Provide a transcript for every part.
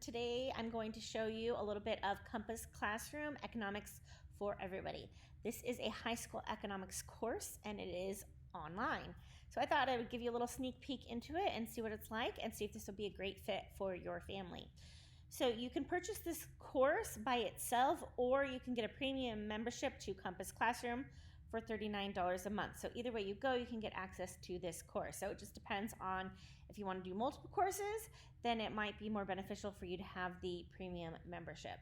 Today I'm going to show you a little bit of Compass Classroom Economics for Everybody. This is a high school economics course and it is online. So I thought I would give you a little sneak peek into it and see what it's like and see if this will be a great fit for your family. So you can purchase this course by itself, or you can get a premium membership to Compass Classroom for $39 a month. So either way you go, you can get access to this course. So it just depends on if you want to do multiple courses, then it might be more beneficial for you to have the premium membership.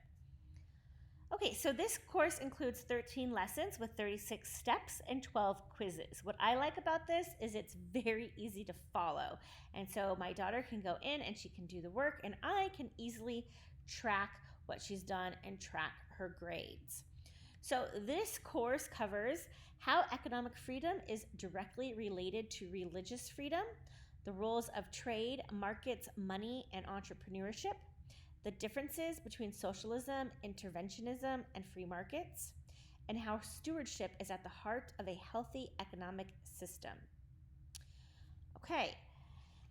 Okay, so this course includes 13 lessons with 36 steps and 12 quizzes. What I like about this is it's very easy to follow. And so my daughter can go in and she can do the work, and I can easily track what she's done and track her grades. So this course covers how economic freedom is directly related to religious freedom, the roles of trade, markets, money, and entrepreneurship, the differences between socialism, interventionism, and free markets, and how stewardship is at the heart of a healthy economic system. Okay,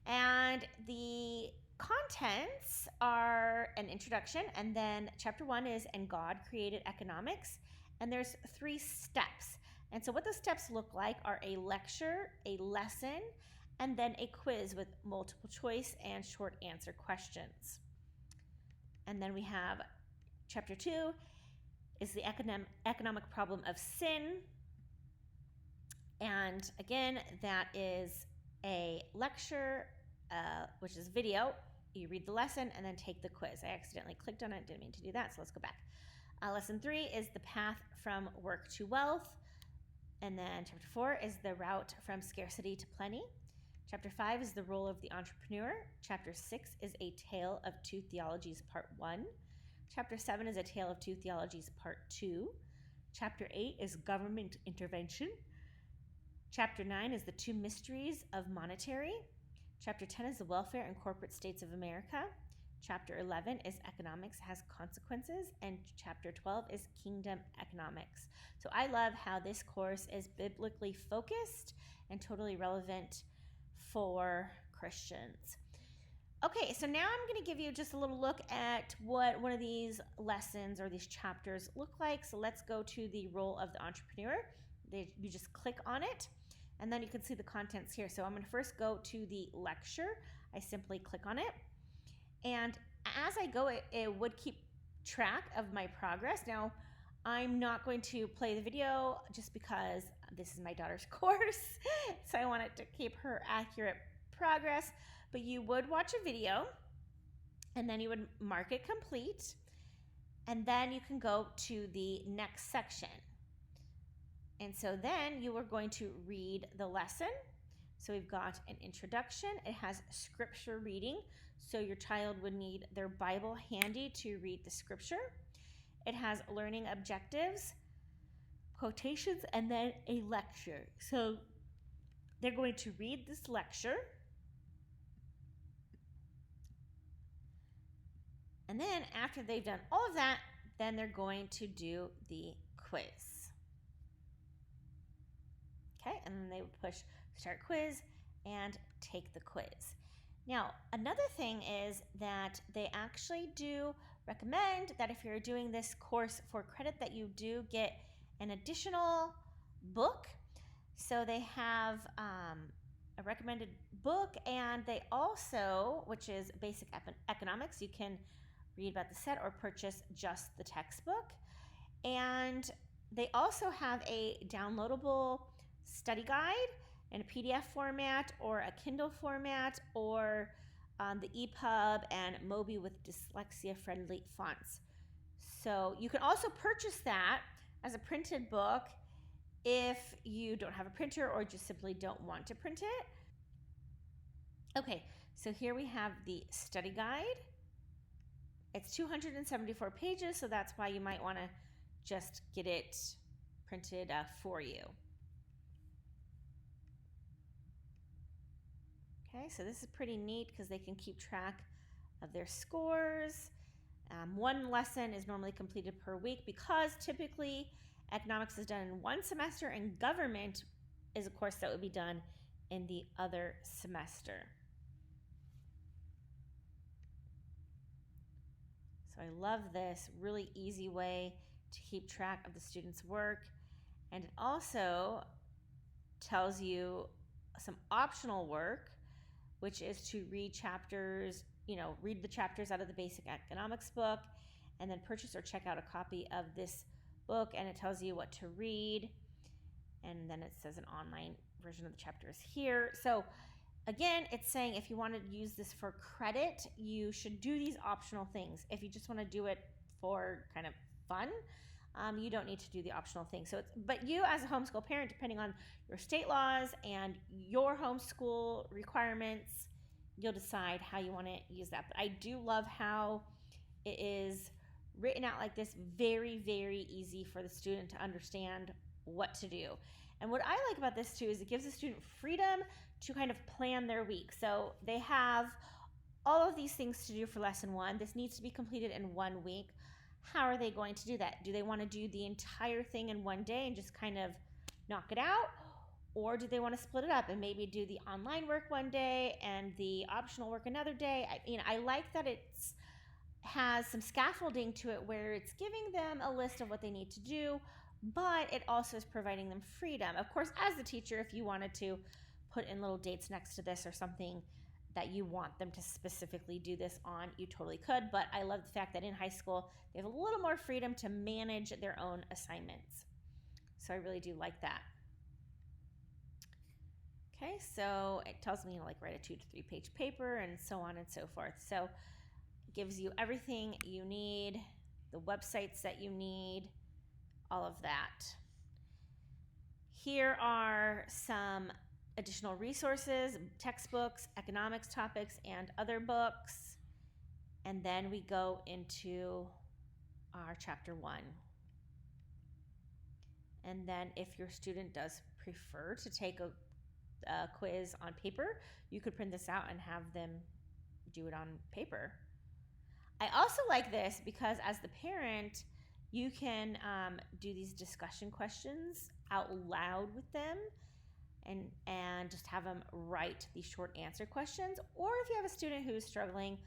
and the contents are an introduction, and then chapter 1 is "And God Created Economics," and there's 3 steps. And so what those steps look like are a lecture, a lesson, and then a quiz with multiple choice and short answer questions. And then we have chapter 2 is the economic problem of sin. And again, that is a lecture, which is video. You read the lesson and then take the quiz. I accidentally clicked on it, didn't mean to do that, so let's go back. Lesson 3 is the path from work to wealth. And then chapter 4 is the route from scarcity to plenty. Chapter 5 is the role of the entrepreneur. Chapter 6 is a tale of 2 theologies, part 1. Chapter 7 is a tale of 2 theologies, part 2. Chapter 8 is government intervention. Chapter 9 is the 2 mysteries of monetary. Chapter 10 is the welfare and corporate states of America. Chapter 11 is economics has consequences, and chapter 12 is kingdom economics. So I love how this course is biblically focused and totally relevant for Christians. Okay, so now I'm going to give you just a little look at what one of these lessons or these chapters look like. So let's go to the role of the entrepreneur. You just click on it, and then you can see the contents here. So I'm going to first go to the lecture. I simply click on it, and as I go, it would keep track of my progress. Now, I'm not going to play the video just because this is my daughter's course, so I want it to keep her accurate progress. But you would watch a video, and then you would mark it complete, and then you can go to the next section. And so then you are going to read the lesson. So we've got an introduction. It has scripture reading, so your child would need their Bible handy to read the scripture. It has learning objectives, quotations, and then a lecture. So they're going to read this lecture. And then after they've done all of that, then they're going to do the quiz. Okay, and then they would push start quiz and take the quiz. Now, another thing is that they actually do recommend that if you're doing this course for credit, that you do get an additional book. So they have a recommended book, and they also, which is Basic Economics, you can read about the set or purchase just the textbook. And they also have a downloadable study guide in a PDF format or a Kindle format, or the EPUB and Mobi with dyslexia-friendly fonts. So you can also purchase that as a printed book if you don't have a printer or just simply don't want to print it. Okay, so here we have the study guide. It's 274 pages, so that's why you might want to just get it printed for you. Okay, so this is pretty neat because they can keep track of their scores. One lesson is normally completed per week because typically economics is done in one semester and government is a course that would be done in the other semester. So I love this really easy way to keep track of the students' work. And it also tells you some optional work, which is to read chapters, read the chapters out of the basic economics book, and then purchase or check out a copy of this book, and it tells you what to read. And then it says an online version of the chapters here. So again, it's saying if you want to use this for credit, you should do these optional things. If you just want to do it for kind of fun, you don't need to do the optional things. But you as a homeschool parent, depending on your state laws and your homeschool requirements, you'll decide how you want to use that. But I do love how it is written out like this, very, very easy for the student to understand what to do. And what I like about this too is it gives the student freedom to kind of plan their week. So they have all of these things to do for lesson 1. This needs to be completed in 1 week. How are they going to do that? Do they want to do the entire thing in one day and just kind of knock it out? Or do they want to split it up and maybe do the online work one day and the optional work another day? I like that it has some scaffolding to it where it's giving them a list of what they need to do, but it also is providing them freedom. Of course, as the teacher, if you wanted to put in little dates next to this or something that you want them to specifically do this on, you totally could. But I love the fact that in high school, they have a little more freedom to manage their own assignments. So I really do like that. Okay, so it tells me write a 2 to 3 page paper and so on and so forth. So it gives you everything you need, the websites that you need, all of that. Here are some additional resources, textbooks, economics topics, and other books. And then we go into our chapter 1. And then if your student does prefer to take a quiz on paper, you could print this out and have them do it on paper. I also like this because as the parent, you can do these discussion questions out loud with them and just have them write these short answer questions. Or if you have a student who's struggling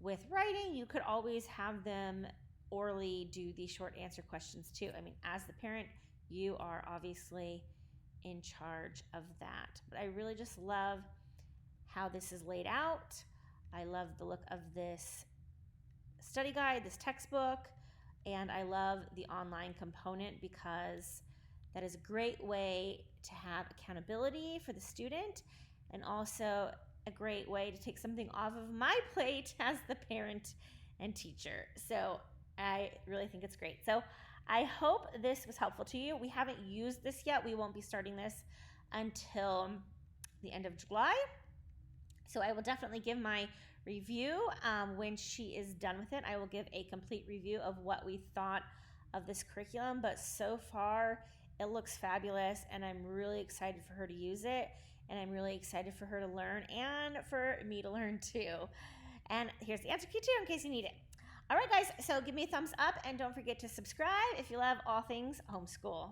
with writing, you could always have them orally do these short answer questions too. As the parent, you are obviously in charge of that. But I really just love how this is laid out. I love the look of this study guide, this textbook, and I love the online component because that is a great way to have accountability for the student and also a great way to take something off of my plate as the parent and teacher. So I really think it's great. So I hope this was helpful to you. We haven't used this yet. We won't be starting this until the end of July. So I will definitely give my review when she is done with it. I will give a complete review of what we thought of this curriculum, but so far it looks fabulous and I'm really excited for her to use it, and I'm really excited for her to learn and for me to learn too. And here's the answer key too in case you need it. All right, guys, so give me a thumbs up and don't forget to subscribe if you love all things homeschool.